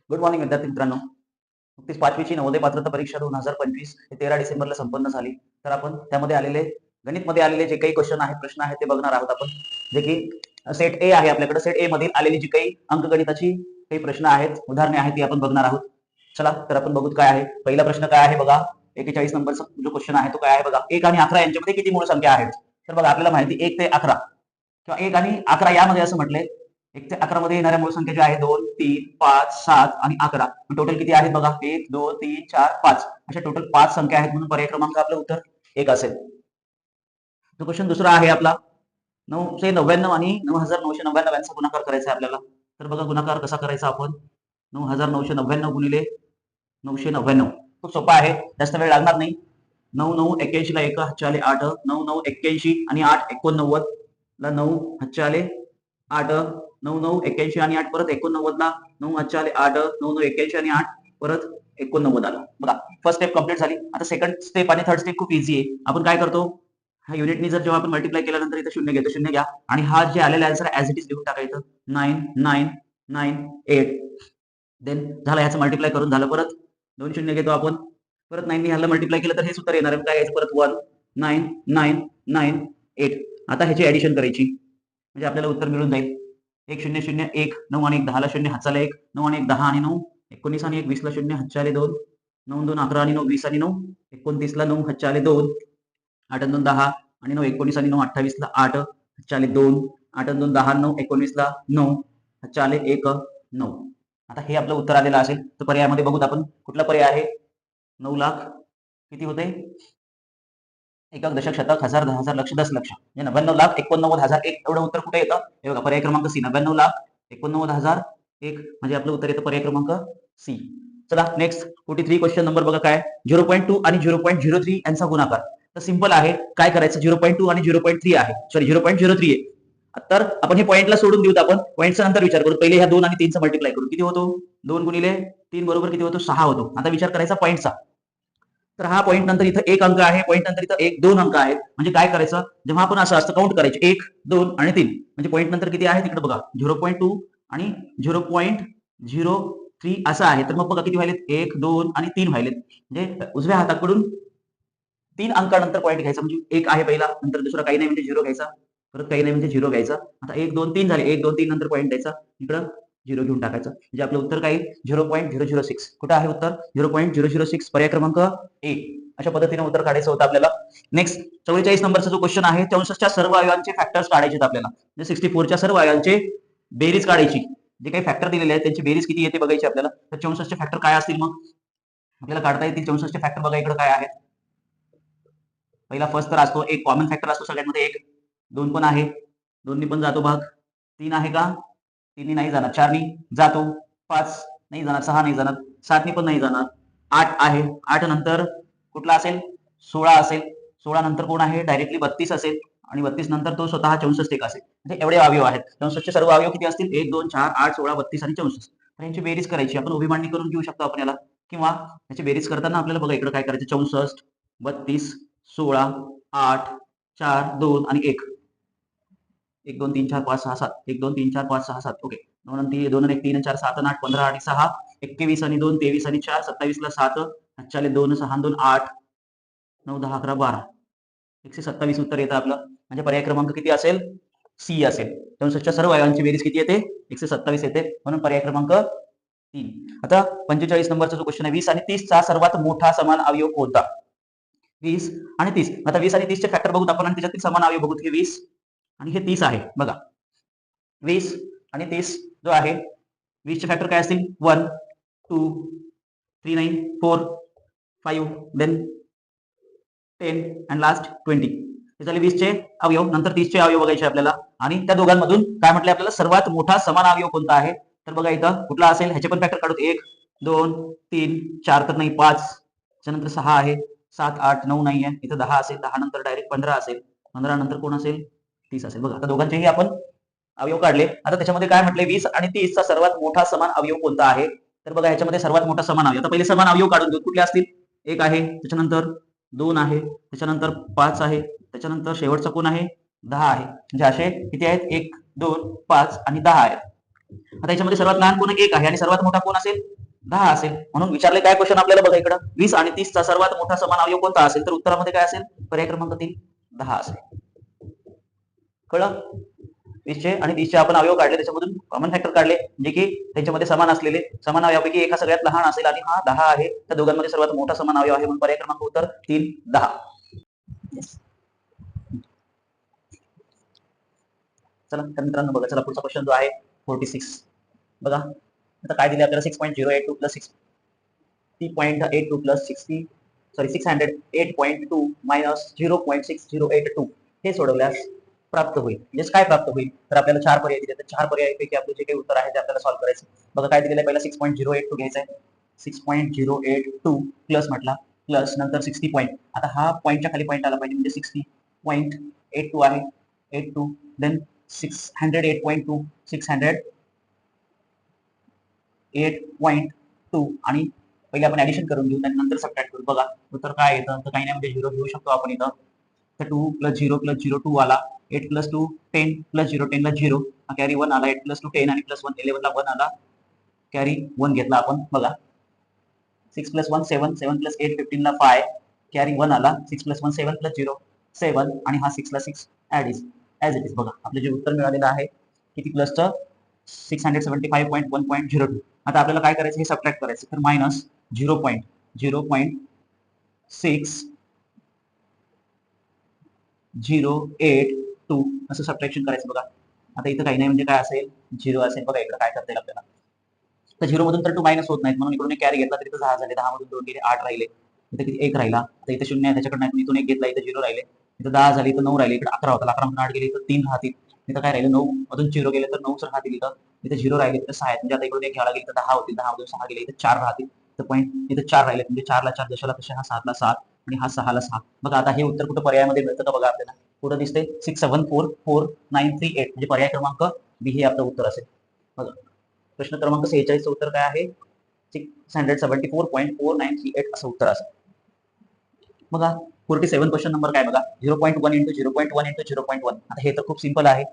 Good morning विद्यार्थी मित्रांनो. नुकतीच 5वीची नवोदय पात्रता परीक्षा 2025 हे 13 डिसेंबरला संपन्न झाली. तर आपण त्यामध्ये आलेले गणितमध्ये आलेले जे काही क्वेश्चन आहेत, प्रश्न आहेत ते बघणार आहोत आपण. जे की सेट ए आहे आपल्याकडे. सेट ए मधील आलेली जी काही अंकगणिताची काही प्रश्न आहेत, उदाहरणे आहेत ती आपण बघणार आहोत. चला तर आपण बघूत काय आहे. पहिला प्रश्न काय आहे बघा. 41 नंबरचा जो क्वेश्चन आहे तो काय आहे बघा. 1 आणि 11 यांच्यामध्ये किती मूळ संख्या आहेत? तर बघा आपल्याला माहिती 1 ते 11 किंवा 1 आणि 11 यामध्ये असं म्हटलंय 1 ते 11 मध्ये येणाऱ्या मूळ संख्या ज्या आहे 2, 3, 5, 7 आणि 11. टोटल किती आहेत बघा. 1, 2, 3, 4, 5 अशा टोटल 5 संख्या आहेत, म्हणून पर्याय क्रमांक आपलं उत्तर 1 असेल. तो क्वेश्चन दुसरा आहे आपला 999 आणि 9999 यांचा गुणाकार करायचा आहे आपल्याला. तर बघा गुणाकार कसा करायचा आपण. 9999 गुणिले 999 खूप सोपा आहे, जास्त वेळ लागणार नाही. 9 9 81 ला 1 हातचे आले 8, 9 9 81 आणि 8 89 ला 9 हातचे आले 8, 9 9 81 आणि 8 परत 89 ला 9 हातचे आले 8, 9 9 81 आणि 8 परत 89 आलं. बघा फर्स्ट स्टेप कंप्लीट झाली. आता सेकंड स्टेप आणि थर्ड स्टेप खूप इझी आहे. आपण काय करतो, हा युनिटनी जर जेव्हा आपण मल्टिप्लाय केल्यानंतर इथे शून्य घेतो, शून्य घ्या आणि हा जे आलेला आन्सर ऍज इट इज लिहून टाकायचं 9998. देन झालं, ह्याचं मल्टिप्लाय करून झालं. परत 2 शून्य घेतो आपण, परत 9 ह्याला मल्टिप्लाय केलं तर हेच उत्तर येणार आहे. काय यायचं परत 19998. आता ह्याची ऍडिशन करायची म्हणजे आपल्याला उत्तर मिळून जाईल. 1 0 0 1 9 आणि 1 10 ला 0 हातचाला 1, 9 आणि 1 10 आणि 9 19 आणि 1 20 ला 0 हातचाले 2, 9 2 11 आणि 9 20 आणि 9 29 ला 9 हातचाले 2, 8 2 10 आणि 9 19 आणि 9 28 ला 8 हातचाले 2, 8 2 10 9 19 ला 9 हातचाले 1 9. आता हे आपलं उत्तर आलेलं असेल. तर पर्यायामध्ये बघूत आपण कुठला पर्याय आहे. 9 लाख किती होते, एकक दशक शतक हजार 10,000 लक्ष 10 लक्ष म्हणजे 99,89,001 एवढं उत्तर कुठे येतं हे बघा. पर्याय क्रमांक सी 99,89,001 म्हणजे आपलं उत्तर येतं पर्याय क्रमांक सी. चला नेक्स्ट 43 क्वेश्चन नंबर बघा काय. 0.2 आणि 0.03 यांचा गुणाकार. तर सिंपल आहे, काय करायचं. 0.2 आणि 0.3 आहे, सॉरी 0.03 आहे. तर आपण हे पॉइंटला सोडून देऊत. आपण पॉइंटचा नंतर विचार करू. पहिले ह्या 2 आणि 3 चा मल्टिप्लाय करू. किती होतो, 2 गुणिले 3 बरोबर किती होतो, 6 होतो. आता विचार करायचा पॉइंटचा. तर हा पॉईंट नंतर इथं 1 अंक आहे, पॉईंट नंतर इथं 1 2 अंक आहेत. म्हणजे काय करायचं, जेव्हा आपण असं असतं काउंट करायचे 1 2 आणि 3 म्हणजे पॉईंट नंतर किती आहे तिकडे बघा 0.2 आणि 0.03 असं आहे. तर मग बघा किती व्हायलेत, 1 2 आणि 3 व्हायलेत. म्हणजे उजव्या हाताकडून 3 अंकानंतर पॉईंट घ्यायचा. म्हणजे 1 आहे पहिला, नंतर दुसरा काही नाही म्हणजे 0 घ्यायचा, परत काही नाही म्हणजे 0 घ्यायचा. आता 1 2 3 झाले, 1 2 3 नंतर पॉईंट द्यायचा, इकडं 0 घेऊन टाकायचं. म्हणजे आपलं उत्तर काय 0.006. कुठं आहे उत्तर 0.006, पर्याय क्रमांक ए. अशा पद्धतीने उत्तर काढायचं होतं आपल्याला. नेक्स्ट 44 नंबरचा जो क्वेश्चन आहे, 64च्या सर्व अवयवांचे फॅक्टर्स काढायचे आहेत आपल्याला. म्हणजे 64च्या सर्व अवयवांचे बेरीज काढायची. जे काही फॅक्टर दिलेले आहेत त्यांची बेरीज किती येते बघायची आपल्याला. तर 64चे फॅक्टर काय असतील मग आपल्याला काढता येतील. 64चे फॅक्टर बघा इकडे काय आहेत. पहिला फर्स्ट तर असतो, एक कॉमन फॅक्टर असतो सगळ्यांमध्ये 1, 2 पण आहे, 2 पण जातो भाग, 3 आहे का, 3 नाही जाणार, 4 जातो, 5 नाही जाणार, 6 नाही जाणार, 7 पण नाही जाणार, 8 आहे, 8 नंतर कुठला असेल, 16 असेल, 16 नंतर कोण आहे, डायरेक्टली 32 असेल आणि 32 नंतर तो स्वतः 64 एक असेल. म्हणजे एवढे अवयव आहेत. 64चे सर्व अवयव किती असतील, 1 2 4 8 16 32 आणि 64. तर यांची बेरीज करायची. आपण उभी मांडणी करून घेऊ शकतो आपण याला, किंवा याची बेरीज करताना आपल्याला बघा इकडे काय करायचं, 64 32 16 8 4 2 आणि 1 1 2 3 4 5 6 7 1 2 3 4 5 6 7. ओके, 2 आणि 2 आणि 1 3 आणि 4 7 आणि 8 15 आणि 6 21 आणि 2 23 आणि 4 27 ला 7 45 2 6 2 8 9 10 11 12 127 उत्तर येतं आपलं. म्हणजे पर्याय क्रमांक किती असेल, सी असेल. 64च्या सर्व अवयवांची बेरीज किती येते, 127 येते, म्हणून पर्याय क्रमांक 3. आता 45 नंबरचा जो क्वेश्चन आहे, 20 आणि 30 चा सर्वात मोठा समान अवयव कोणता. 20 आणि 30. आता 20 आणि 30 चे फॅक्टर बघूत आपण आणि त्याच्यातील समान अवयव बघूत. हे 20 आणि हे 30 आहे बघा. 20 आणि 30 जो आहे, 20 चे फॅक्टर काय असतील, 1 2 3 9 4 5 देन 10 अँड लास्ट 20. हे झाले 20 चे अवयव. नंतर 30 चे अवयव बघायचे आपल्याला आणि त्या दोघांमधून काय म्हटले आपल्याला, सर्वात मोठा समान अवयव कोणता आहे. तर बघा इथं कुठला असेल, ह्याचे पण फॅक्टर काढूत. 1 2 3 4 तर नाही, 5 त्याच्यानंतर 6 आहे, 7 8 9 नाही आहे, इथं 10 असेल, 10 नंतर डायरेक्ट 15 असेल, 15 नंतर कोण असेल, 30 असेल. बघा आता दोघांचेही आपण अवयव काढले. आता त्याच्यामध्ये काय म्हटले, 20 आणि 30 चा सर्वात मोठा समान अवयव कोणता आहे. तर बघा ह्याच्यामध्ये सर्वात मोठा समान अवयव, आता पहिले समान अवयव काढून घेऊ. कुठले असतील, 1 आहे, त्याच्यानंतर 2 आहे, त्याच्यानंतर 5 आहे, त्याच्यानंतर शेवटचा कोण आहे, 10 आहे. म्हणजे असे किती आहेत, 1 2 5 आणि 10 आहेत. आता याच्यामध्ये सर्वात लहान कोण 1 आहे आणि सर्वात मोठा कोण असेल, 10 असेल. म्हणून विचारले काय क्वेश्चन आपल्याला बघा इकडं 20 आणि 30 चा सर्वात मोठा समान अवयव कोणता असेल, तर उत्तरामध्ये काय असेल, पर्याय क्रमांक 3 10 असेल. कळलं? 20 चे आणि 30 चे आपण अवयव काढले, त्याच्यामधून कॉमन फॅक्टर काढले, जे की त्यांच्यामध्ये समान असलेले समान अवयवापैकी एक हा सगळ्यात लहान असेल आणि हा 10 आहे. त्या दोघांमध्ये सर्वात मोठा समान अवयव आहे, म्हणून पर्याय क्रमांक उत्तर 3 10. चला तर मित्रांनो बघा, चला पुढचा क्वेश्चन जो आहे 46 बघा. आता काय दिले आपल्याला 6.082 प्लस 60.82 प्लस 608.2 मायनस 0.6082 हे सोडवल्यास प्राप्त होईल. म्हणजे काय प्राप्त होईल, तर आपल्याला 4 पर्याय दिले, तर 4 पर्यायापैकी आपले जे काही उत्तर आहे ते आपल्याला सॉल्व्ह करायचं. बघा काय दिलेलं आहे, पहिला 6.082 घ्यायचा आहे. 6.082 प्लस म्हटला, प्लस नंतर 60 पॉईंट. आता हा पॉईंटच्या खाली पॉईंट आला पाहिजे, म्हणजे 60.82 आहे. 82 देन 608.2 608.2 आणि पहिले आपण ऍडिशन करून घेऊ, त्यानंतर सबट्रॅक्ट करू. बघा उत्तर काय येतं, तर काही नाही म्हणजे 0 घेऊ शकतो आपण इथं. तर 2 प्लस 0 प्लस 0 2 आला. 8 प्लस 2 10 प्लस 0 10 ला 0, कॅरी 1 आला. 8 प्लस 2 10 आणि प्लस 1 11 ला 1 आला, कॅरी 1 घेतला आपण. बघा 6 प्लस 1 7 7 प्लस 8 15 ला 5, कॅरी 1 आला. 6 प्लस 1 7 प्लस 0 7 आणि हा 6 ला 6 ऍज इट इज. बघा आपलं जे उत्तर मिळालेलं आहे किती प्लसचं 675.1.02. आता आपल्याला काय करायचं, हे सबट्रॅक्ट करायचं. तर मायनस 0.0.608.2 असं सबट्रॅक्शन करायचं. बघा आता इथं काही नाही म्हणजे काय असेल, 0 असेल. बघा इकडे काय करता येईल आपल्याला, तर 0 मधून तर 2 मायनस होत नाहीत, म्हणून इकडून एक कॅरी घेतला तर इथं 10 झाले. 10 मधून 2 गेले 8 राहिले. इथं किती 1 राहिला. आता इथं 0 आहे त्याच्याकडे नाही, इथून 1 घेतला, इथं 0 राहिले. इथं 10 झाले, इथं 9 राहिले. इकडे 11 होता, 11 मधून 8 गेले, इथं 3 राहतील. इथं काय राहिलं 9 मधून 0 गेले तर 9 राहतील. इथं 0 राहिले, इथं 6 आहेत. म्हणजे आता इकडून एक घ्यावं लागेल, इथं 10 होतील. 10 मधून 6 गेले, इथं 4 राहतील. तर पॉईंट इथं 4 राहिले, म्हणजे 4 ला 4 दशाला कसे, हा 7 ला 7 आणि हा 6 ला 6. बघा आता हे उत्तर कुठं पर्यायामध्ये मिळतं का, बघा आपल्याला कुठं दिसते 6744938, म्हणजे पर्याय क्रमांक बी हे आपलं उत्तर असेल. बघा प्रश्न क्रमांक 46 चं उत्तर काय आहे, 674.4938 असं उत्तर असेल. बघा 47 क्वेश्चन नंबर काय बघा, 0.1 इंटू 0.1 इंटू 0.1. आता हे तर खूप सिंपल आहे.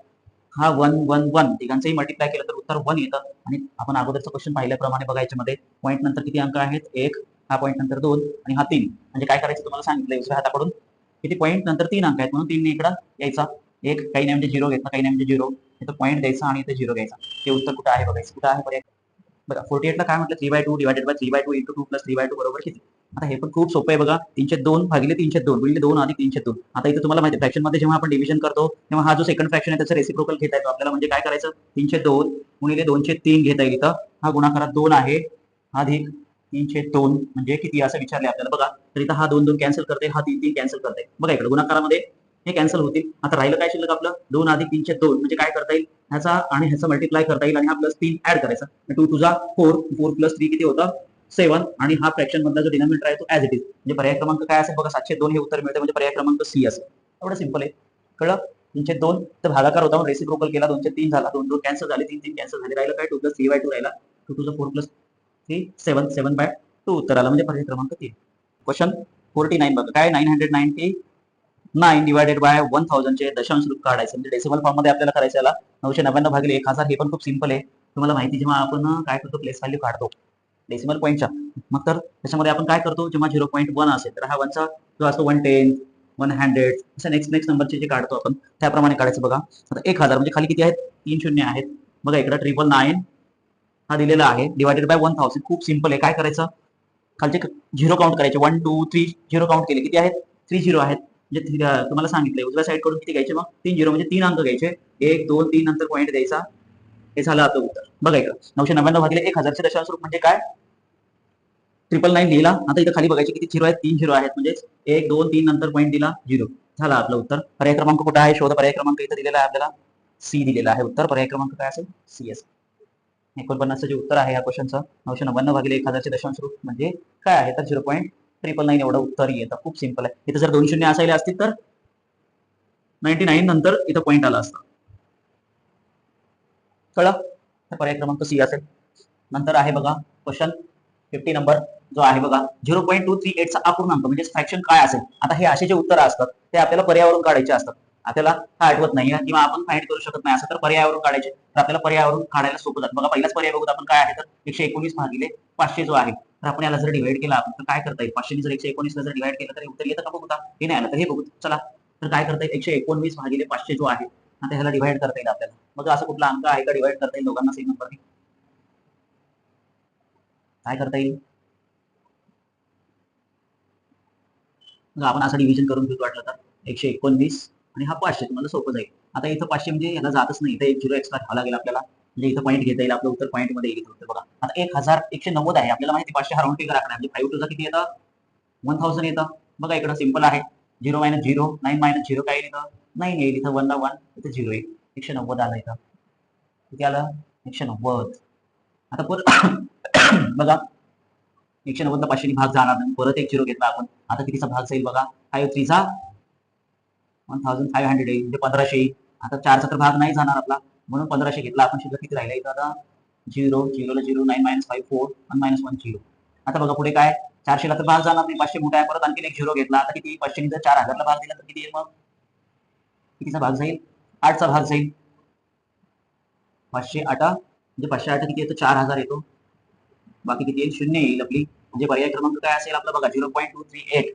हा 1 1 1 तिघांचंही मल्टिप्लाय केलं तर उत्तर 1 येतं. आणि आपण अगोदरचं क्वेश्चन पाहिल्याप्रमाणे बघा, याच्यामध्ये पॉईंट नंतर किती अंक आहेत, 1, हा पॉईंट नंतर 2 आणि हा 3. म्हणजे काय करायचं तुम्हाला सांगितलंय उजव्या हाताकडून किती पॉईंट नंतर 3 अंक आहेत, म्हणून 3 ने इकडं यायचा. एक काही नाही म्हणजे 0 घेतला, काही नाही म्हणजे 0, इथं पॉईंट द्यायचा आणि इथे 0 घ्यायचा. ते उत्तर कुठं आहे बघायचं, कुठं आहे पर्याय. बघा 48 ला काय म्हटलं, 3/2 डिवायडेड बाय 3/2 इंटू 2 प्लस 3/2 बरोबर किती. आता हे पण खूप सोपं आहे. बघा 302 भागिले 302 गुणिले 2 अधिक 302. आता इथे तुम्हाला माहिती फ्रॅक्शन मध्ये जेव्हा आपण डिव्हिजन करतो तेव्हा हा जो सेकंड फ्रॅक्शन आहे त्याचं रेसिप्रोकल घेता येतो आपल्याला. म्हणजे काय करायचं, 302 गुणिले 203 घेता येईल. इथं हा गुणाकारात 2 आहे, अधिक 302 म्हणजे किती असं विचारले आपल्याला. बघा तर इथं हा 2 2 कॅन्सल करते, हा 3 3 कॅन्सल करते. बघा इकडे गुणाकारामध्ये हे कॅन्सल होतील. आता राहिलं काय शिल्लक आपलं, 2 अधिक 302 म्हणजे काय करता येईल, ह्याचा आणि ह्याचा मल्टिप्लाय करता येईल आणि हा प्लस 3 ऍड करायचा. 2 तुझा 4 4 प्लस 3 किती होतं 7 आणि हा फ्रॅक्शन मधला जो डिनॉमिनेटर आहे तो ऍज इट इज. म्हणजे पर्याय क्रमांक काय असेल बघा, 702 हे उत्तर मिळते, म्हणजे पर्याय क्रमांक सी असेल. एवढं सिंपल आहे. कळलं. 302 तर भागाकार होता म्हणून रेसिप्रोकल केला, 203 झाला, 2 2 कॅन्सल झाले, 3 3 कॅन्सल झाले. राहिलं काय 2 प्लस 3/2 राहिला. 2 तुझा 4 प्लस 3 7 7/2 उत्तर आला, म्हणजे पर्याय क्रमांक 3. क्वेश्चन 49 बघा काय, 999 डिवायडेड बाय 1000 चे दशांश रूप काढायचं. म्हणजे डेसिमल फॉर्म मध्ये आपल्याला करायचं. याला 999 भागिले 1000. हे पण खूप सिंपल आहे. तुम्हाला माहिती, जेव्हा आपण काय करतो प्लेस व्हॅल्यू काढतो डेसिमल पॉईंटच्या, मग तर त्याच्यामध्ये आपण काय करतो, जेव्हा 0.1 असेल तर हा 1 चा जो असतो 110 100 असं नेक्स्ट नेक्स्ट नंबरचे जे काढतो आपण त्याप्रमाणे काढायचं. बघा आता 1000 म्हणजे खाली किती आहेत, 3 शून्य आहेत. बघा इकडे 999 हा दिलेला आहे डिवायडेड बाय 1000. खूप सिंपल आहे. काय करायचं, खालचे झिरो काउंट करायचे, 1 2 3 झिरो काउंट केले, किती आहेत 3 झिरो आहेत. म्हणजे तुम्हाला सांगितलंय उजव्या साईड कडून किती घ्यायचे, मग 3 झिरो म्हणजे 3 अंक घ्यायचे. 1 2 3 नंतर पॉईंट द्यायचा. हे झालं आपलं उत्तर. बघा इकडं 999 भागिले 1000 चे दशांश रूप म्हणजे काय, 999 लिहिला. आता इथं खाली बघायचे किती झिरो आहेत, 3 झिरो आहेत. म्हणजे 1 2 3 नंतर पॉईंट दिला 0. झालं आपलं उत्तर. पर्याय क्रमांक कुठे आहे, शोध. पर्याय क्रमांक इथं दिलेला आहे आपल्याला, सी दिलेला आहे उत्तर. पर्याय क्रमांक काय असेल, सी असेल. 49 जे उत्तर आहे या क्वेश्चनचं, 999 भागिले 1000 चे दशांश रूप म्हणजे काय आहे, तर 0.999 एवढं उत्तर येतं. खूप सिंपल आहे. इथं जर 2 शून्य असायला असतील तर 99 नंतर इथं पॉईंट आला असता. कळलं. तर पर्याय क्रमांक सी असेल. नंतर आहे बघा क्वेश्चन 50 नंबर जो आहे बघा, 0.238 चा अपूर्णांक म्हणजे फ्रॅक्शन काय असेल. आता हे असे जे उत्तर असतात ते आपल्याला पर्यायावरून काढायचे असतात. आपल्याला हा आठवत नाही किंवा आपण फाइंड करू शकत नाही असं तर पर्यायावरून काढायचे, तर आपल्याला पर्यायावरून काढायला सोपं जातं. बघा पहिलाच पर्याय बघूत आपण काय आहे, तर 119 भागिले 500 जो आहे, तर आपण याला जर डिवाइड केला आपण तर काय करता येईल, 500 जर 119 ला जर डिवाइड केलं तर उत्तर येतं का बघूता, हे नाही आलं तर हे बघू. चला तर काय करता येईल, 119 भागिले 500 जो आहे आता ह्याला डिवाइड करता येईल आपल्याला. मग असं कुठला अंक आहे का डिवाइड करता येईल दोघांना सेम नंबरने, काय करता येईल? मग आपण असं डिव्हिजन करून घेऊ वाटलं तर 119 आणि हा 500 तुम्हाला सोपं जाईल. आता इथं 500 म्हणजे याला जातच नाही, इथं एक झिरो एक्स्ट्रा घ्यावा लागेल आपल्याला, म्हणजे इथं पॉईंट घेता येईल, आपलं उत्तर पॉईंट मध्ये येईल उत्तर. बघा आता 1190 आहे, आपल्याला माहिती 500 हा राऊंड फिगर आकडा म्हणजे 5 टू किती येतं, 1000 येतं. बघा इकडं सिंपल आहे, 0 मायनस 0, 9 मायनस 0 काय येईल इथं, 9 येईल. इथं 1 ला 1, इथं 0 येईल, 190 आलं इथं. किती आलं, 190. आता परत बघा 190 ला 500 भाग जाणार नाही, परत एक झिरो घेतला आपण, आता कितीचा भाग जाईल बघा, 5 3 चा 1500 येईल, म्हणजे 1500. आता 4चा तर भाग नाही जाणार आपला, म्हणून 1500 घेतला आपण. शिल्लक किती राहिला इथं आता, 0 0 ला 0, 9 मायनस 5 4 1 मायनस 1 0. आता बघा पुढे काय, 400 ला तर भाग जाणार नाही, 500 मोठा आहे, परत आणखी एक झिरो घेतला, आता किती, 500 जर 4000 ला भाग दिला तर किती येईल, मग कितीचा भाग जाईल, 8चा भाग जाईल. 508 म्हणजे 508 किती येतो, 4000 येतो. बाकी किती येईल, 0 येईल आपली. म्हणजे पर्याय क्रमांक काय असेल आपला बघा, 0.238.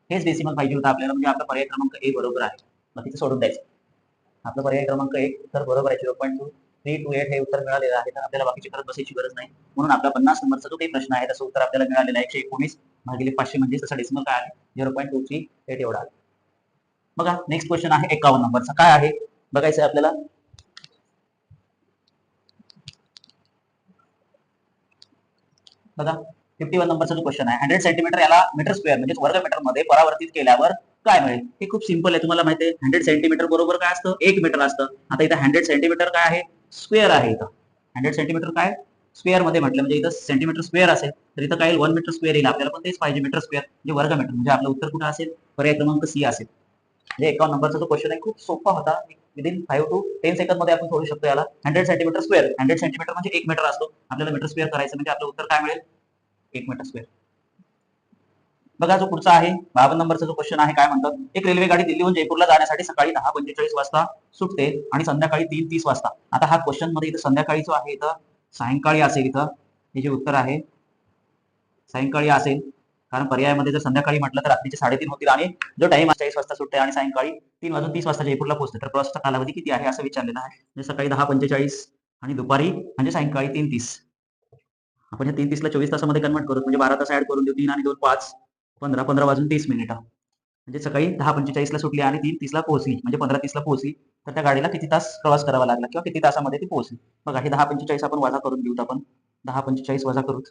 हेच डेसिमल पाहिजे होतं आपल्याला, म्हणजे आपला पर्याय क्रमांक ए बरोबर आहे. मग तिथे सोडून द्यायचं. आपला पर्याय क्रमांक 1 तर बरोबर आहे, 0.2328 हे उत्तर मिळालेलं आहे. तर आपल्याला बाकीची करत बसायची गरज नाही, म्हणून आपला 50 नंबरचा जो काही प्रश्न आहे त्याचं उत्तर आपल्याला मिळालेलं आहे 119 भागिले 500, म्हणजे तसा डेसिमल काय आहे, 0.238 एवढा आहे. बघा नेक्स्ट क्वेश्चन आहे 51 नंबरचा, काय आहे बघायचं आहे आपल्याला. बघा 51 नंबरचा जो क्वेश्चन आहे, 100 सेंटीमीटर याला मीटर स्क्वेअर म्हणजे वर्ग मीटर मध्ये परावर्तित केल्यावर काय मिळेल. हे खूप सिंपल आहे, तुम्हाला माहिती आहे 100 सेंटीमीटर बरोबर काय असतं, 1 मीटर असतं. आता इथं 100 सेंटीमीटर काय आहे, स्क्वेअर आहे. इथं 100 सेंटीमीटर काय स्क्वेअर मध्ये म्हटलं, म्हणजे इथं सेंटीमीटर स्क्वेअर असेल तर इथं काय 1 मीटर स्क्वेअर येईल. आपल्याला पण तेच पाहिजे, मीटर स्क्वेअर म्हणजे वर्ग मीटर, म्हणजे आपलं उत्तर कुठं असेल, पर्याय क्रमांक सी असेल. म्हणजे 51 नंबरचा जो क्वेश्चन आहे खूप सोपा होता, विदिन 5 टू 10 सेकंड मध्ये आपण सोडू शकतो याला. 100 सेंटीमीटर स्क्वेअर, 100 सेंटीमीटर म्हणजे 1 मीटर असतो, आपल्याला मीटर स्क्वेअर करायचं म्हणजे आपलं उत्तर काय मिळेल, 1 मीटर स्क्वेअर. बघा जो पुढचा आहे 52 नंबरचा जो क्वेश्चन आहे, काय म्हणतात, एक रेल्वे गाडी दिल्लीहून जयपूरला जाण्यासाठी सकाळी 10:45 वाजता सुटते आणि संध्याकाळी 3:30 वाजता. आता हा क्वेश्चन मध्ये इथं संध्याकाळी जो आहे इथं सायंकाळी असेल, इथं हे जे उत्तर आहे सायंकाळी असेल, कारण पर्यायामध्ये जर संध्याकाळी म्हटलं तर रात्रीचे 3:30 होतील आणि जो टाइम 40 वाजता सुटते आणि सायंकाळी 3:30 वाजता जयपूरला पोहोचते, तर प्रवासाचा कालावधी किती आहे असं विचारलेलं आहे. म्हणजे सकाळी 10:45 आणि दुपारी म्हणजे सायंकाळी 3:30. आपण 3:30 ला 24 तासामध्ये कन्वर्ट करू, म्हणजे 12 तास ऍड करून देऊ, 3 आणि 2 5 15 15 वाजून 30 मिनिटं. म्हणजे सकाळी 10:45 ला सुटली आणि 3:30 ला पोहोचली, म्हणजे 15:30 ला पोहोचली, तर त्या गाडीला किती तास प्रवास करावा लागला किंवा किती तासामध्ये ती पोहोचली. बघा हे 10:45 आपण वजा करून देऊत, आपण 10:45 वजा करूत,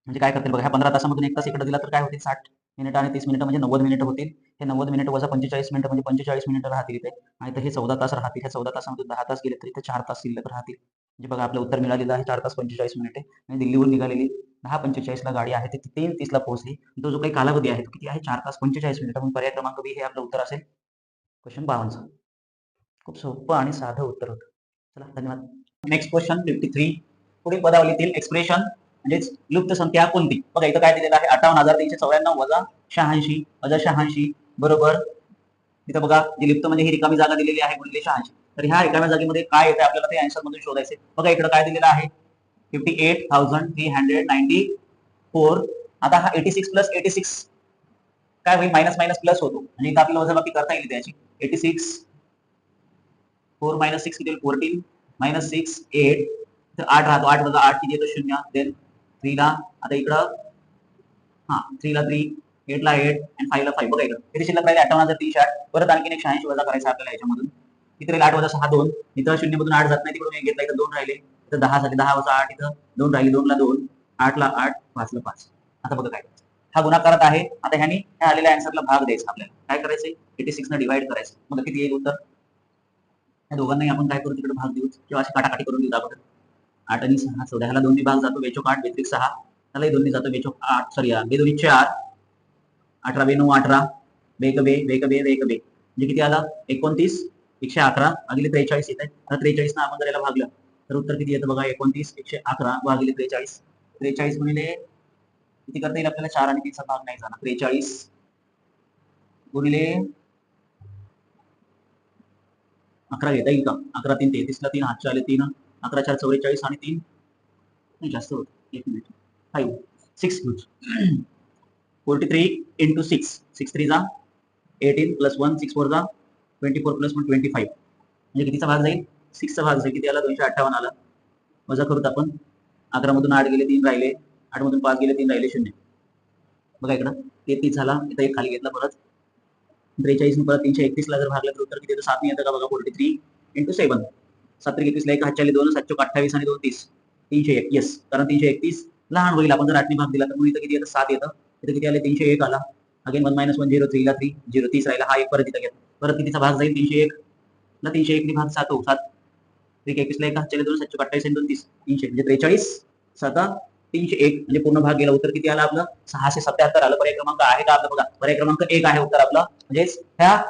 म्हणजे काय करतील बघा, ह्या 15 तासामधून एक तास इकडे दिला तर काय होतील, 60 मिनिटं आणि 30 मिनिटं म्हणजे 90 मिनिटं होतील. हे 90 मिनिटं वजा 45 मिनिटं म्हणजे 45 मिनिटं राहतील इथे, आणि तर हे 14 तास राहतील. ह्या 14 तासामधून 10 तास गेले तर इथे 4 तास शिल्लक राहतील. म्हणजे बघा आपलं उत्तर मिळालेलं आहे 4 तास 45 मिनिटे. आणि दिल्लीहून निघालेली 10:45 ला गाडी आहे, ती 3:30 ला पोहोचली. तो जो काही कालावधी आहे तो किती आहे, 4 तास 45 मिनिटं. म्हणून पर्याय क्रमांक बी हे आपलं उत्तर असेल, क्वेश्चन 52. खूप सोपं आणि साधं उत्तर होतं. चला धन्यवाद. Next question 53. पुढील पदावलीतील एक्सप्रेशन म्हणजेच लुप्त संख्या कोणती. बघा इथं काय दिलेलं आहे, 58,394 वजा 86 वजा 86 बरोबर. इथं बघा जी लुप्त म्हणजे ही रिकामी जागा दिलेली आहे गुणिले 86. तर ह्या रिकाम्या जागेमध्ये काय येतं आपल्याला ते आन्सर मधून शोधायचे. बघा इकडे काय दिलेलं आहे, 58,394. आता हा 86 प्लस 86 काय होईल, मायनस मायनस प्लस होतो, आणि इथं आपल्याला वजाबाकी करता येईल त्याची. 86 4 मायनस 6 किती, 14 मायनस 6 8, तर 8 राहतो, 8 वजा 8 किती येतो, 0. देन 3 ला आता इकडं, हा 3 ला 3, 8 ला 8 आणि 5 ला 5. बघा इकडं किती शिल्लक राहिले, 58,360. परत आणखी एक 86 वजा करायचं आपल्याला याच्यामधून. किती राहिले, 8 वजा 6 2. इथं 0 मधून 8 जात नाही, तिकडून 1 घेतला, इथं 2 राहिले, इथं 10 झाले, 10 वजा 8, इथं 2 राहिले, 2 ला 2, 8 ला 8, 5 ला 5. आता बघा काय हा गुणाकारात आहे. आता ह्यानी ह्या आलेल्या आन्सरला भाग द्यायचा, आपल्याला काय करायचंय, 86 ने डिवाइड करायचं. मग किती येईल उत्तर, या दोघांनाही आपण काय करू, तिकडे भाग देऊ किंवा अशी काटाकाटी करून देऊ अगोदर. 8 आणि 6 14, ह्याला 2 भाग जातो, बेचोक 8 बेत्रिक 6, त्यालाही 2 जातो, बेचोक 8 सॉरी बे 2 4, 18 बे 9 18, बेक बे बेक बे बेक बे, म्हणजे किती आला, 29 111 भागिले 43 येत आहे. तर 43 ना आपण जर याला भागलं तर उत्तर किती येतं बघा, 29 111 भागिले 43. 43 गुणिले किती करता येईल आपल्याला, 4 आणि 3 चा भाग नाही जाणार, 43 गुणिले 11 घेता येईल का? 11 3 33 ला 3 हातचे आले 3, 11 4 44 आणि 3 नाही जास्त होत. 1 मिनिट 5 6 गुड 43 into 6 6 3 जा 18 plus 1 6 4 जा 24 plus 1 25 म्हणजे कितीचा भाग जाईल? 6 चा भाग जाईल. किती आला? 258 आला. वजा करूत आपण. 11 मधून 8 गेले 3 राहिले, 8 मधून 5 गेले 3 राहिले 0. बघा इकडं 33 झाला, इथं एक खाली घेतला परत 43 ने परत 331 ला जर भागलं तर उत्तर किती येतं? 7 येतं का बघा. 43 into 7 7 31 ला 1 हातचे आले 2 7 28 आणि 2 30 301 येस. कारण 331 लहान होईल. आपण जर 8 ने भाग दिला तर मग इथं किती येतं? 7 येतं. इथं किती आले? 301 आला. अगेन 1 - 1 0 3 ला 3 0 30 राहिला. हा एक परत इथं घेतला. परत कितीचा भाग जाईल? 301 ला 301 ने भाग 7 हो 7 21 ला 1 हातचे आले 2 7 28 आणि 2 30 300 म्हणजे 43 7 301 म्हणजे पूर्ण भाग गेला. उत्तर किती आलं आपलं? 677 आलं. पर्याय क्रमांक आहे का आपला? बघा पर्याय क्रमांक 1 आहे उत्तर आपलं. म्हणजे ह्या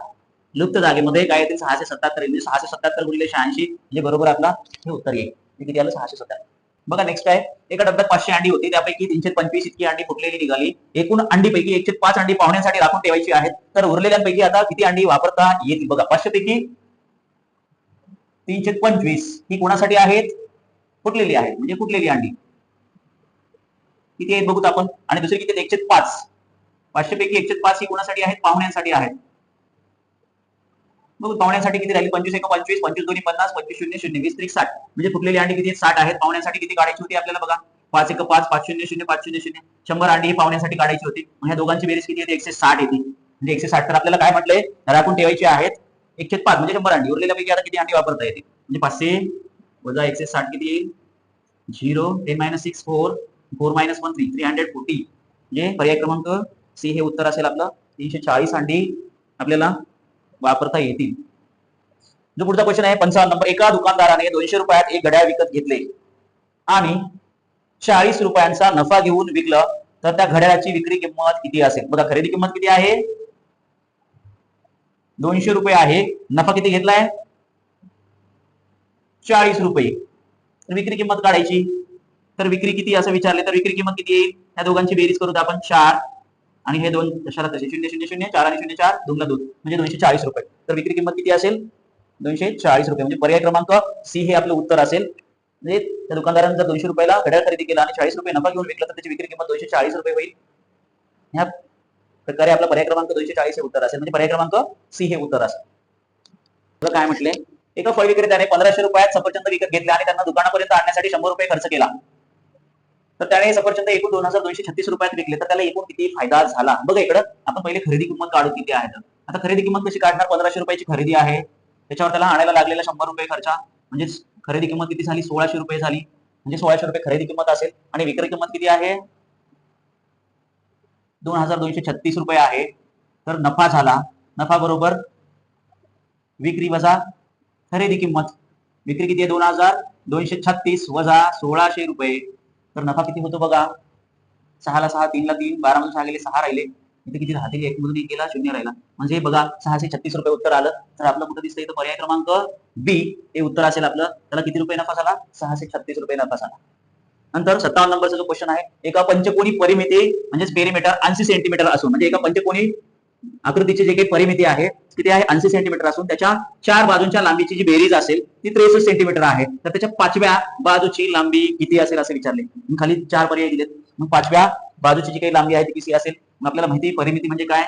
लुप्त जागेमध्ये काय येतील? 677 म्हणजे 677 गुणिले 86 म्हणजे बरोबर आपला हे उत्तर येईल. किती आलं? 677. बघा नेक्स्ट काय? एका डब्यात 500 अंडी होती. त्यापैकी 325 इतकी अंडी फुटलेली निघाली. एकूण अंडीपैकी 105 अंडी पाहुण्यांसाठी राखून ठेवायची आहेत. तर उरलेल्यांपैकी आता किती अंडी वापरता येतील? बघा 500 पैकी 325 ही कोणासाठी आहेत? फुटलेली आहेत. म्हणजे फुटलेली अंडी किती आहेत बघूत आपण. आणि दुसरी किती? 105 500 पैकी 105 ही कोणासाठी आहेत? पाहुण्यांसाठी आहेत. मग पाहुण्यांसाठी किती राहील? 25 1 25 25 2 50 25 0 0 20 30 60 म्हणजे फुटलेली अंडी किती? 60 आहेत. पाहुण्यांसाठी किती काढायची होती आपल्याला? बघा 5 1 5 5 0 0 5 0 0 100 अंडी ही पाहुण्यांसाठी काढायची होती. मग ह्या दोघांची बेरीज किती येते? 160 येते. म्हणजे 160 तर आपल्याला काय म्हटलंय? राखून ठेवायची आहेत 105 म्हणजे 100 अंडी. उरलेल्यापैकी आता किती अंडी वापरता येते? म्हणजे 500 वजा 160 किती येईल? 0 10 - 6 4 4 - 1 3 340 म्हणजे पर्याय क्रमांक सी हे उत्तर असेल आपलं. 340 अंडी आपल्याला वापरता येतील. जो पुढचा क्वेश्चन आहे 55 नंबर. एका दुकानदाराने 200 रुपयात एक घड्याळ विकत घेतले आणि 40 रुपयांचा नफा घेऊन विकलं तर त्या घड्याळाची विक्री किंमत किती असेल? बघा खरेदी किंमत किती आहे? 200 रुपये आहे. नफा किती घेतलाय? 40 रुपये. तर विक्री किंमत काढायची. तर विक्री किती असं विचारले तर विक्री किंमत किती येईल? या दोघांची बेरीज करू आपण 4 आणि हे दोन कशाला तसे 0 0 0 4 आणि 0 4 2 ला 2 म्हणजे 240 रुपये. तर विक्री किंमत किती असेल? 240 रुपये म्हणजे पर्याय क्रमांक सी हे आपलं उत्तर असेल. म्हणजे त्या दुकानदाराने जर 200 रुपयाला घड्याळ खरेदी केला आणि 40 रुपये नफा घेऊन विकला तर त्याची विक्री किंमत 240 रुपये होईल. ह्या प्रकारे आपला पर्याय क्रमांक 240 हे उत्तर असेल. म्हणजे पर्याय क्रमांक सी हे उत्तर असेल. काय म्हटले? एका फळ विक्रेत्याने 1500 रुपयात सफरचंद विकत घेतले आणि त्यांना दुकानापर्यंत आणण्यासाठी 100 रुपये खर्च केला. तर त्याने सफरचंद एकूण 2236 रुपयात विकले तर त्याला एकूण किती फायदा झाला? बघा इकडं आपण पहिले खरेदी किंमत काढू किती आहे. आता खरेदी किंमत कशी काढणार? 1500 रुपयाची खरेदी आहे. त्याच्यावर त्याला आणायला लागलेला 100 रुपये खर्चा म्हणजे खरेदी किंमत किती झाली? 1600 रुपये झाली. म्हणजे 1600 रुपये खरेदी किंमत असेल आणि विक्री किंमत किती आहे? 2236 रुपये आहे. तर नफा झाला. नफा बरोबर विक्री वजा खरेदी किंमत. विक्री किती आहे? 2236 वजा 1600 रुपये. तर नफा किती होतो बघा? 6 ला 6 3 ला 3 12 मधून 6 गेले 6 राहिले. इथे किती राहतील? 1 मधून 1 गेला 0 राहिला. म्हणजे बघा 636 रुपये उत्तर आलं. तर आपलं कुठं दिसतं इथं? पर्याय क्रमांक बी हे उत्तर असेल आपलं. त्याला किती रुपये नफा झाला? 636 रुपये नफा झाला. नंतर 57 नंबरचा जो क्वेश्चन आहे. एका पंचकोनी परिमिती म्हणजे पेरिमीटर 80 सेंटीमीटर असून म्हणजे एका पंचकोनी आकृतीची जे काही परिमिती आहे किती आहे? 80 सेंटीमीटर असून त्याच्या 4 बाजूंच्या लांबीची जी बेरीज असेल ती 63 सेंटीमीटर आहे. तर त्याच्या 5व्या बाजूची लांबी किती असेल असे विचारले. खाली 4 पर्याय दिलेत. मग 5व्या बाजूची जी काही लांबी आहे ती किती असेल? मग आपल्याला माहिती आहे परिमिती म्हणजे काय.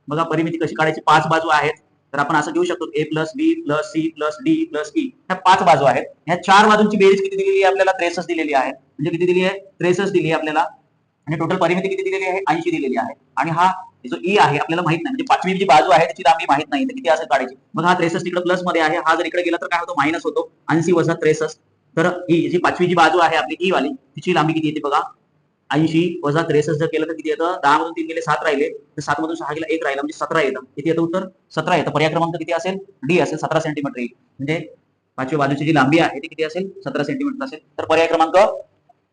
बघा परिमिती कशी काढायची? 5 बाजू आहेत. तर आपण असं घेऊ शकतो a + b + c + d + e ह्या 5 बाजू आहेत. ह्या 4 बाजूंची बेरीज किती दिलेली आहे आपल्याला? 63 दिलेली आहे. म्हणजे किती दिली आहे? 63 दिली आहे आपल्याला. आणि टोटल परिमिती किती दिलेली आहे? 80 दिलेली आहे. आणि हा जो ई आहे आपल्याला माहित नाही. म्हणजे 5वी जी बाजू आहे त्याची लांबी माहित नाही. तर किती असेल काढायची. मग हा 63 तिकडे प्लस मध्ये आहे. हा जर इकडे गेला तर काय होतो? मायनस होतो. 80 वजा 63. तर ही जी 5वी जी बाजू आहे आपली ई वाली तिची लांबी किती येते बघा? 80 वजा 63 जर केलं तर किती येतं? 10 मधून 3 गेले 7 राहिले. तर 7 मधून 6 गेला 1 राहिला म्हणजे 17 येतं. किती येतं उत्तर? 17 येतं. पर्याय क्रमांक किती असेल? डी असेल. 17 सेंटीमीटर येईल. म्हणजे 5व्या बाजूची जी लांबी आहे ती किती असेल? 17 सेंटीमीटर असेल. तर पर्याय क्रमांक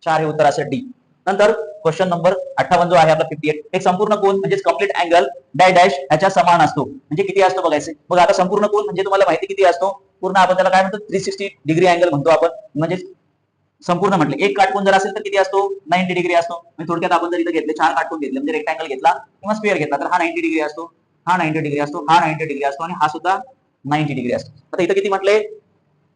4 हे उत्तर असेल डी. नंतर क्वेश्चन नंबर 58 जो आहे आपला 58. एक संपूर्ण कोन म्हणजे कंप्लीट अँगल डॅश डॅश याच्या समान असतो. म्हणजे किती असतो बघायचं. बघा आता संपूर्ण कोन म्हणजे तुम्हाला माहिती किती असतो? पूर्ण आपण त्याला काय म्हणतो? 360 डिग्री अँगल म्हणतो आपण. म्हणजे संपूर्ण म्हटलं एक काटकोन जर असेल तर किती असतो? 90 डिग्री असतो. म्हणजे थोडक्यात आपण जर इथे घेतले 4 काटकोन घेतले म्हणजे रेक्टँगल घेतला किंवा स्क्वेअर घेतला तर हा 90 डिग्री असतो. हा 90 डिग्री असतो. हा 90 डिग्री असतो आणि हा सुद्धा 90 डिग्री असतो. आता इथं किती म्हटले,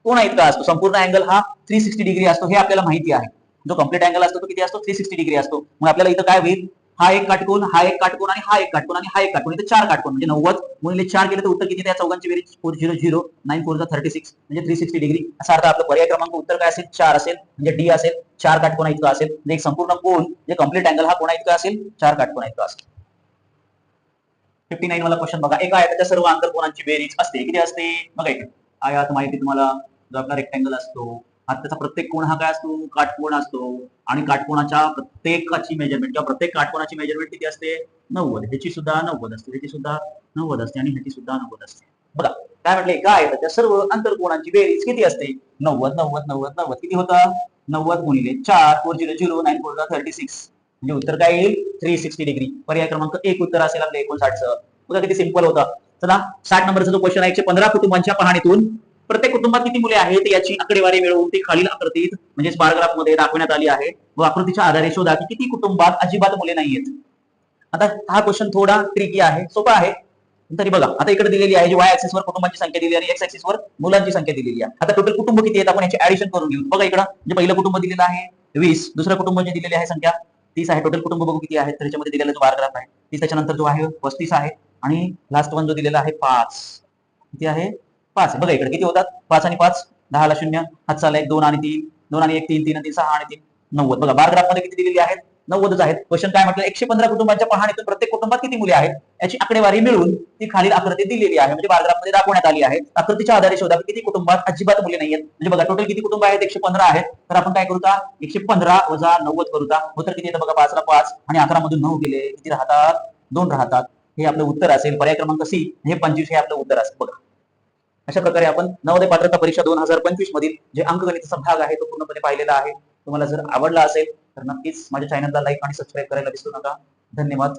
कोणा इतका असतो. संपूर्ण अँगल हा 360 डिग्री असतो हे आपल्याला माहिती आहे. जो कम्प्लीट अँगल असतो तो किती असतो, 360 डिग्री असतो. मग आपल्याला इथं काय होईल, हा एक काटकोन, हा एक काटकोन आणि हा एक काटकोन आणि हा एक काटकोन, इथे 4 काटकोन म्हणजे 90 गुणिले 4 केले तर उत्तर किती, त्या चौघांची बेरीज 400, 9 4 36 म्हणजे 360 डिग्री. असा अर्थ आपलं पर्याय क्रमांक उत्तर काय असेल, 4 असेल, म्हणजे डी असेल, 4 काटकोना इतका असेल. म्हणजे एक संपूर्ण कोन जे कम्प्लीट अँगल हा कोणा इतका असेल, 4 काटकोना इतका असेल. 59 वाला क्वेश्चन बघा, एका आयताच्या सर्व आंतरकोनांची बेरीज असते, किती असते बघा. इथे आयत माहिती तुम्हाला, जो आपला रेक्टँगल असतो, त्याचा प्रत्येक कोण हा काय असतो, काटकोन असतो. आणि काटकोनाच्या प्रत्येकाची मेजरमेंट किंवा प्रत्येक काटकोनाची मेजरमेंट किती असते, 90. ह्याची सुद्धा 90 असते, ह्याची सुद्धा 90 असते आणि ह्याची सुद्धा 90 असते. बघा काय म्हटले, एका आयताच्या सर्व आंतरकोनांची बेरीज किती असते, 90 90 90 90. किती होतं, 90 गुणिले 4 400, 9 4 36 म्हणजे उत्तर काय येईल, 360 डिग्री. पर्याय क्रमांक 1 उत्तर असेल आपलं 59चं. बघा किती सिंपल होता. चला 60 नंबरचा जो क्वेश्चन आहे, 115 कुटुंबांच्या पाहणीतून प्रत्येक कुटुंबात किती मुले आहेत याची आकडेवारी मिळवून ती खालील आकृतीत म्हणजे बारग्राफ मध्ये दाखवण्यात आली आहे. व आकृतीच्या आधारे शोधा की किती कुटुंबात अजिबात मुले नाहीयेत. आता हा क्वेश्चन थोडा ट्रिकी आहे, सोपा आहे. तरी बघा, आता इकडे दिलेली आहे, जी वाय ऍक्सिस वर कुटुंबांची संख्या दिलेली आणि एक्स ऍक्सिस वर मुलांची संख्या दिलेली आहे. आता टोटल कुटुंब किती आहेत आपण याची ऍडिशन करून घेऊ. बघा इकडं जे पहिलं कुटुंब दिलेलं आहे 20, दुसरं कुटुंब जे दिलेले आहे संख्या 30 आहे. टोटल कुटुंब बघू किती आहे, तर याच्यामध्ये दिलेला जो बारग्राफ आहे 30, त्याच्यानंतर जो आहे 35 आहे आणि लास्ट वन जो दिलेला आहे 5. किती आहे, 5 आहे. बघा इकडे किती होतात, 5 आणि 5 10 ला 0, हात चालला 1 2 आणि 3, 2 आणि 1 3 3 आणि 3 6 आणि 3 90. बघा बारग्राफ मध्ये किती दिलेली आहेत, 90च आहेत. क्वेश्चन काय म्हटलं, 115 कुटुंबांच्या पाहणीतून प्रत्येक कुटुंबात किती मुले आहेत याची आकडेवारी मिळून ती खालील आकृती दिलेली आहे, म्हणजे बारग्राफ मध्ये दाखवण्यात आली आहे. आकृतीच्या आधारे शोधा किती कुटुंबात अजिबात मुले नाहीयेत. म्हणजे बघा टोटल किती कुटुंब आहेत, 115 आहेत. तर आपण काय करूता, 115 वजा 90 करूता. उत्तर किती येतं बघा, 5 ला 5 आणि 11 मधून 9 गेले किती राहतात, 2 राहतात. हे आपलं उत्तर असेल. पर्याय क्रमांक सी हे 25 हे आपलं उत्तर असेल. बघा अशा प्रकारे आपण नवोदय पात्रता परीक्षा 2025 मधील जे अंकगणिताचा भाग आहे तो पूर्णपणे पाहिलेला आहे. तुम्हाला जर आवडला असेल तर नक्कीच माझ्या चॅनलला लाईक आणि सबस्क्राईब करायला विसरू नका. धन्यवाद.